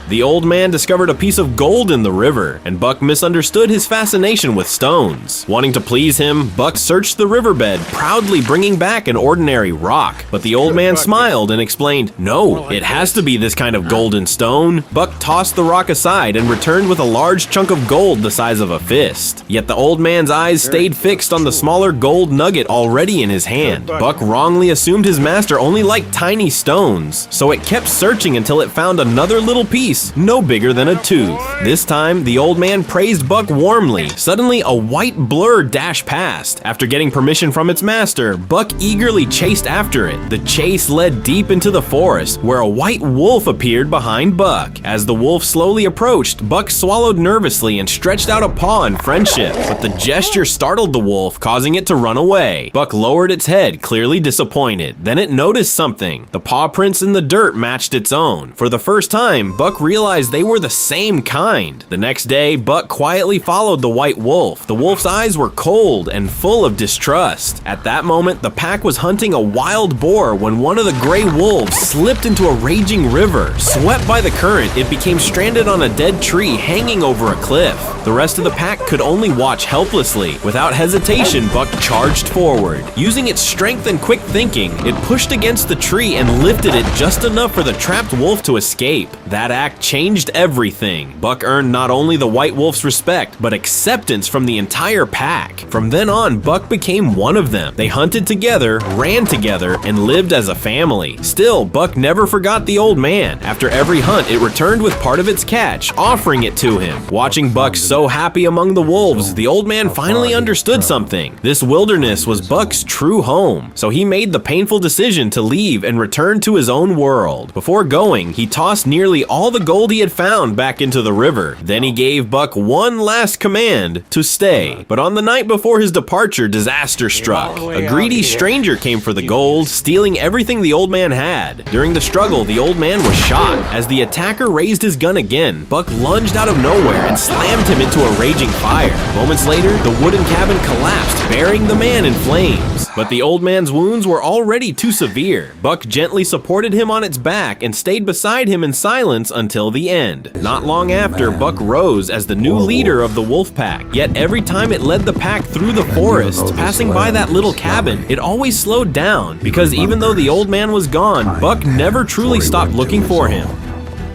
The old man discovered a piece of gold in the river, and Buck misunderstood his fascination with stones. Wanting to please him, Buck searched the riverbed, proudly bringing back an ordinary rock. But the old man smiled and explained, "No, it has to be this kind of golden stone." Buck tossed the rock aside and returned with a large chunk of gold the size of a fist. Yet the old man's eyes stayed fixed on the smaller gold nugget already in his hand. Buck wrongly assumed his master only liked tiny stones, so it kept searching until it found another little piece, no bigger than a tooth. This time, the old man praised Buck warmly. Suddenly, a white blur dashed past. After getting permission from its master, Buck eagerly chased after it. The chase led deep into the forest, where a white wolf appeared behind Buck. As the wolf slowly approached, Buck swallowed nervously and stretched out a paw in friendship, but the gesture startled the wolf, causing it to run away. Buck lowered its head, clearly disappointed. Then it noticed something. The paw prints in the dirt matched its own. For the first time, Buck realized they were the same kind. The next day, Buck quietly followed the white wolf. The wolf's eyes were cold and full of distrust. At that moment, the pack was hunting a wild boar when one of the gray wolves slipped into a raging river. Swept by the current, it became stranded on a dead tree hanging over a cliff. The rest of the pack could only watch helplessly. Without hesitation, Buck charged forward. Using its strength and quick thinking, it pushed against the tree and lifted it just enough for the trapped wolf to escape. That act changed everything. Buck earned not only the white wolf's respect, but acceptance from the entire pack. From then on, Buck became one of them. They hunted together, ran together, and lived as a family. Still, Buck never forgot the old man. After every hunt, it returned with part of its catch, offering it to him. Watching Buck so happy among the wolves, the old man finally understood something. This wilderness was Buck's true home, so he made the painful decision to leave and return to his own world. Before going, he tossed nearly all the gold he had found back into the river. Then he gave Buck one last command: to stay. But on the night before his departure, disaster struck. A greedy stranger came for the gold, stealing everything the old man had. During the struggle, the old man was shot. As the attacker raised his gun again, Buck lunged out of nowhere and slammed him into a raging fire. Moments later, the wooden cabin collapsed, burying the man in flames. But the old man's wounds were already too severe. Buck gently supported him on its back and stayed beside him in silence until the end. Not long after, Buck rose as the new leader of the wolf pack. Yet every time it led the pack through the forest, passing by that little cabin, it always slowed down, because even though the old man was gone, Buck never truly stopped looking for him.